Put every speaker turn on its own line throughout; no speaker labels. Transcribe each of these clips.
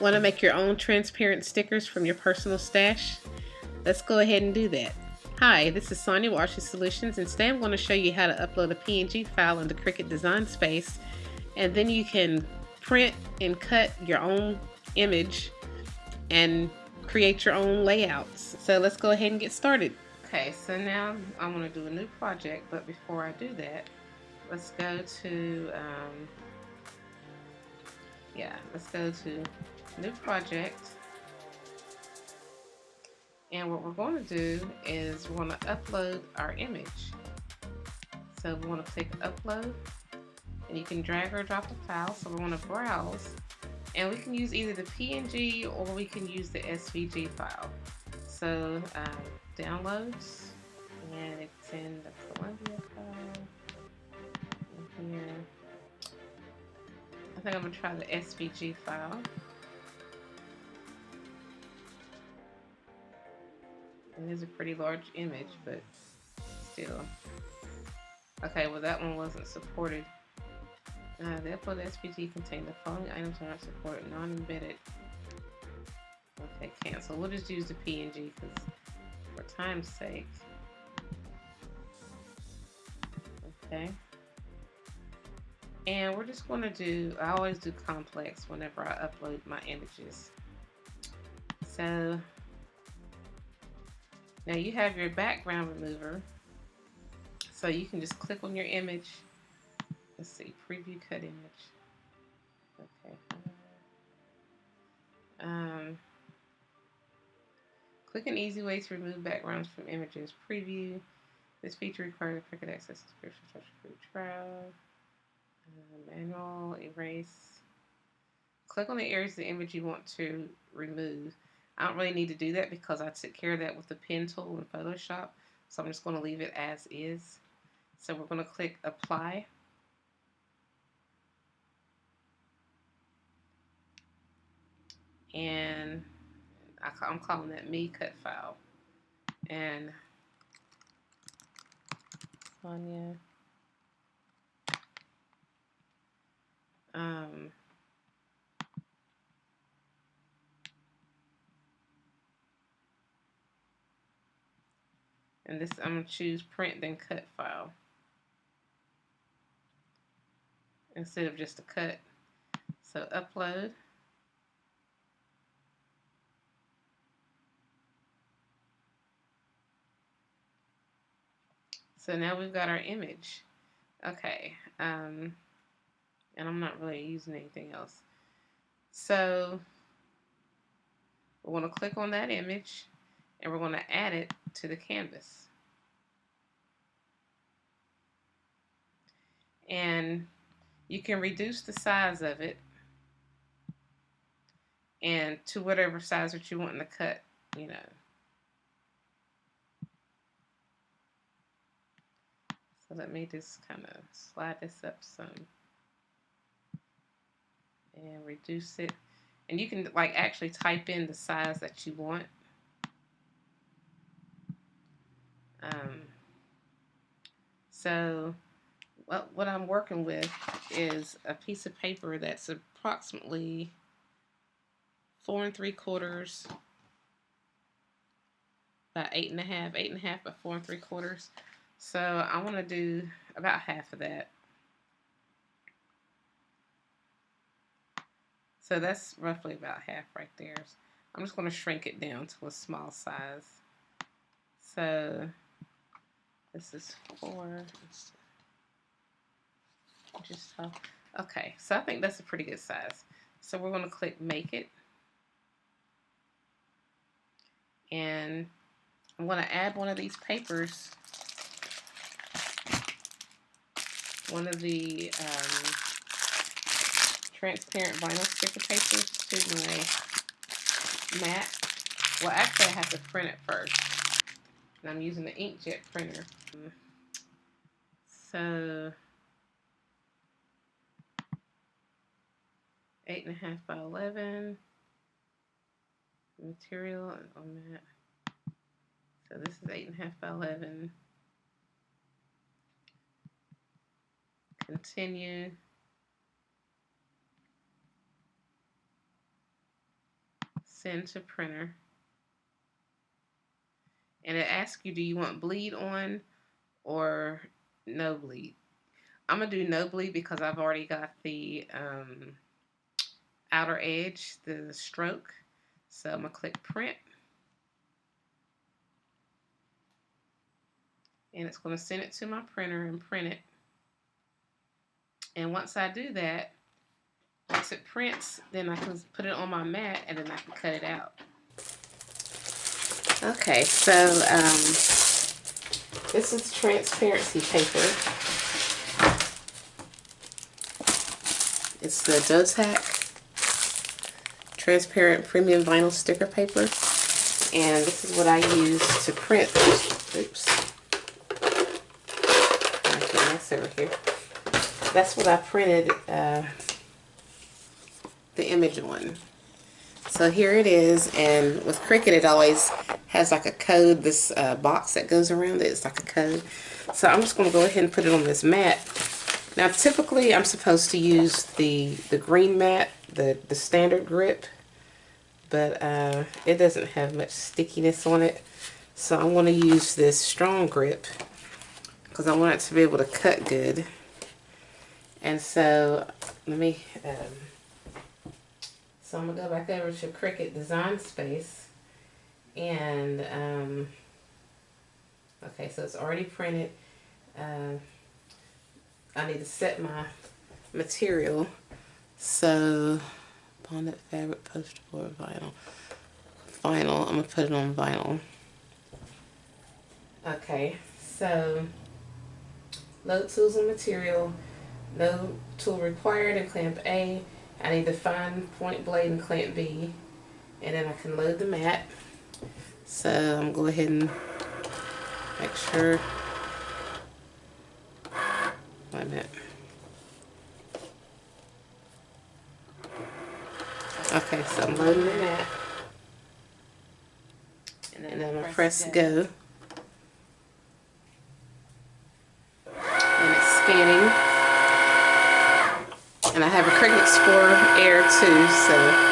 Want to make your own transparent stickers from your personal stash? Let's go ahead and do that. Hi, this is Sonia with Archie Solutions, and today I'm going to show you how to upload a PNG file into Cricut Design Space, and then you can print and cut your own image and create your own layouts. So let's go ahead and get started. Okay, so now I'm going to do a new project, but before I do that, let's go to new project, and what we're going to do is we're going to upload our image. So we want to click upload, and you can drag or drop the file. So we want to browse, and we can use either the PNG or we can use the SVG file. So downloads, and it's in the Columbia file in here. I think I'm going to try the SVG file. It is a pretty large image, but still. Okay, well that one wasn't supported. The upload SVG contained the following items are not supported, non-embedded. Okay, cancel. We'll just use the PNG because for time's sake. Okay. And we're just going to do, I always do complex whenever I upload my images. So now you have your background remover. So you can just click on your image. Let's see, preview cut image. Okay. Click an easy way to remove backgrounds from images. Preview. This feature requires a Cricut access description, structure, group trial. Manual, erase. Click on the areas of the image you want to remove. I don't really need to do that because I took care of that with the pen tool in Photoshop. So I'm just going to leave it as is. So we're going to click apply. And I'm calling that me cut file. And Sonia. And this, I'm going to choose print then cut file instead of just a cut. So upload. So now we've got our image. Okay. And I'm not really using anything else. So we're going to click on that image and we're going to add it to the canvas. And you can reduce the size of it and to whatever size that you want to cut, you know. So let me just kind of slide this up some and reduce it. And you can like actually type in the size that you want. So what I'm working with is a piece of paper that's approximately 4 3/4 by 8 1/2, 8 1/2 by 4 3/4. So I want to do about half of that. So that's roughly about half right there. I'm just going to shrink it down to a small size. So this is 4. Okay, so I think that's a pretty good size. So we're going to click make it. And I'm going to add one of these papers, one of the transparent vinyl sticker papers to my mat. Well, actually I have to print it first. And I'm using the inkjet printer. So 8 1/2 by 11. Material on that. So this is 8 1/2 by 11. Continue. Send to printer. And it asks you, do you want bleed on or no bleed? I'm going to do no bleed because I've already got the outer edge, the stroke. So I'm going to click print. And it's going to send it to my printer and print it. And once I do that, once it prints, then I can put it on my mat and then I can cut it out. Okay, so this is transparency paper. It's the DOTAC transparent premium vinyl sticker paper. And this is what I use to print. Oops. That's over here. That's what I printed the image on. So here it is, and with Cricut it always has like a code, this box that goes around it. It's like a code. So I'm just going to go ahead and put it on this mat. Now typically I'm supposed to use the green mat, the standard grip, but it doesn't have much stickiness on it. So I'm going to use this strong grip because I want it to be able to cut good. And so let me so I'm going to go back over to Cricut Design Space, and okay, so it's already printed. I need to set my material. So bonded fabric, poster board, vinyl. Vinyl, I'm going to put it on vinyl. Okay, so load tools and material. No tool required in clamp A. I need the fine point blade in clamp B, and then I can load the mat. So I'm going to go ahead and make sure. Wait a minute. Okay, so I'm loading the mat, and then I'm going to press go. And it's scanning. And I have a Cricut Explorer Air too, so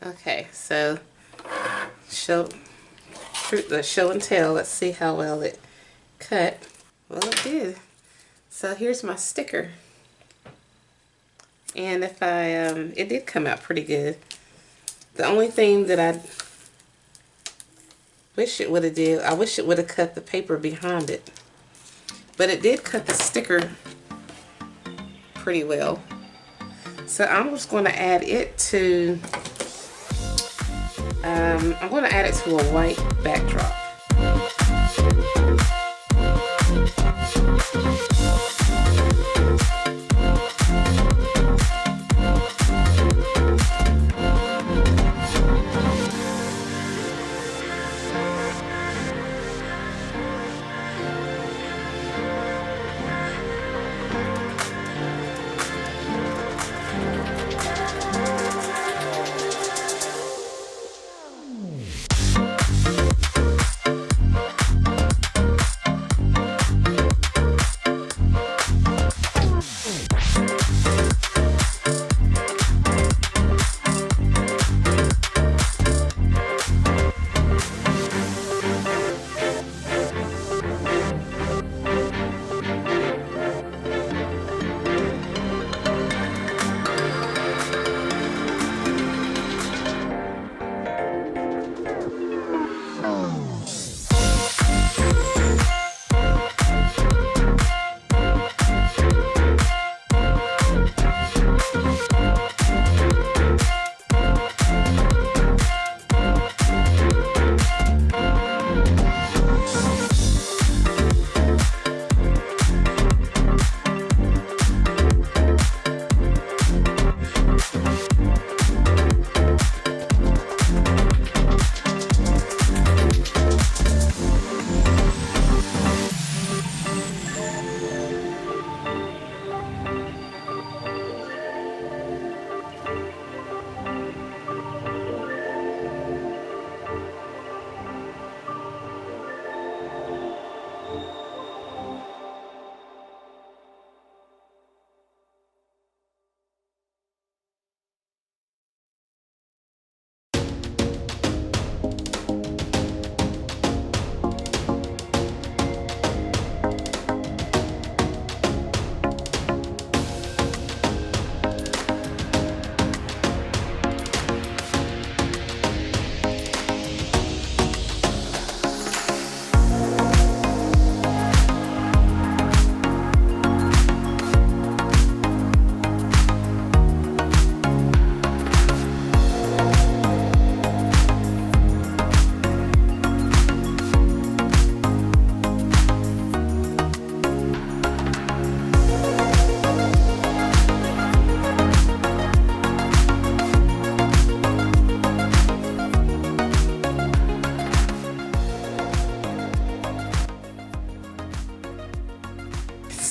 okay, so the show and tell. Let's see how well it cut. Well, it did. So here's my sticker, and if I it did come out pretty good. The only thing that I wish it would have did, I wish it would have cut the paper behind it, but it did cut the sticker pretty well. So I'm just going to add it to. I'm going to add it to a white backdrop.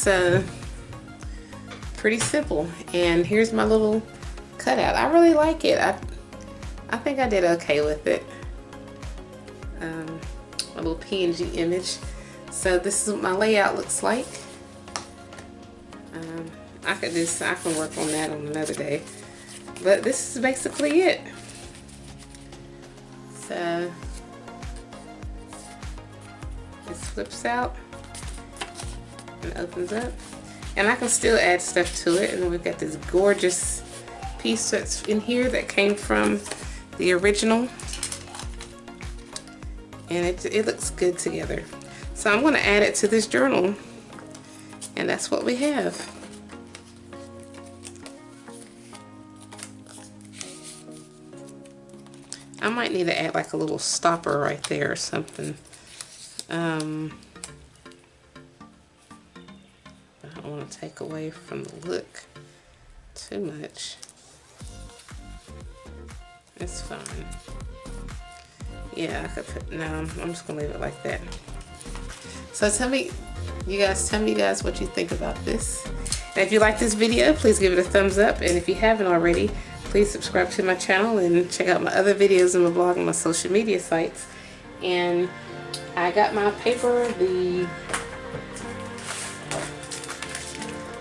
it's pretty simple. And here's my little cutout. I really like it. I think I did okay with it. A little PNG image. So this is what my layout looks like. I can work on that on another day. But this is basically it. So it flips out and opens up. And I can still add stuff to it. And then we've got this gorgeous piece that's in here that came from the original. And it looks good together. So I'm going to add it to this journal. And that's what we have. I might need to add like a little stopper right there or something. I don't want to take away from the look too much. It's fine. Yeah, I could put, no, I'm just gonna leave it like that. So tell me you guys what you think about this. And if you like this video, please give it a thumbs up. And if you haven't already, please subscribe to my channel and check out my other videos and my blog and my social media sites. And I got my paper, the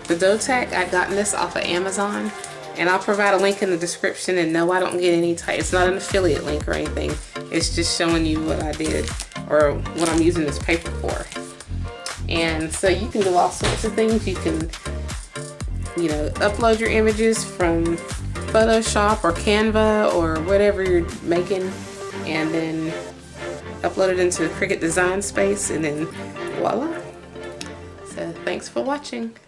DOTAC. I got this off of Amazon, and I'll provide a link in the description. And no, I don't get any type. It's not an affiliate link or anything. It's just showing you what I did or what I'm using this paper for. And so you can do all sorts of things. You can, you know, upload your images from Photoshop or Canva or whatever you're making, and then upload it into the Cricut design space, and then voila. So thanks for watching.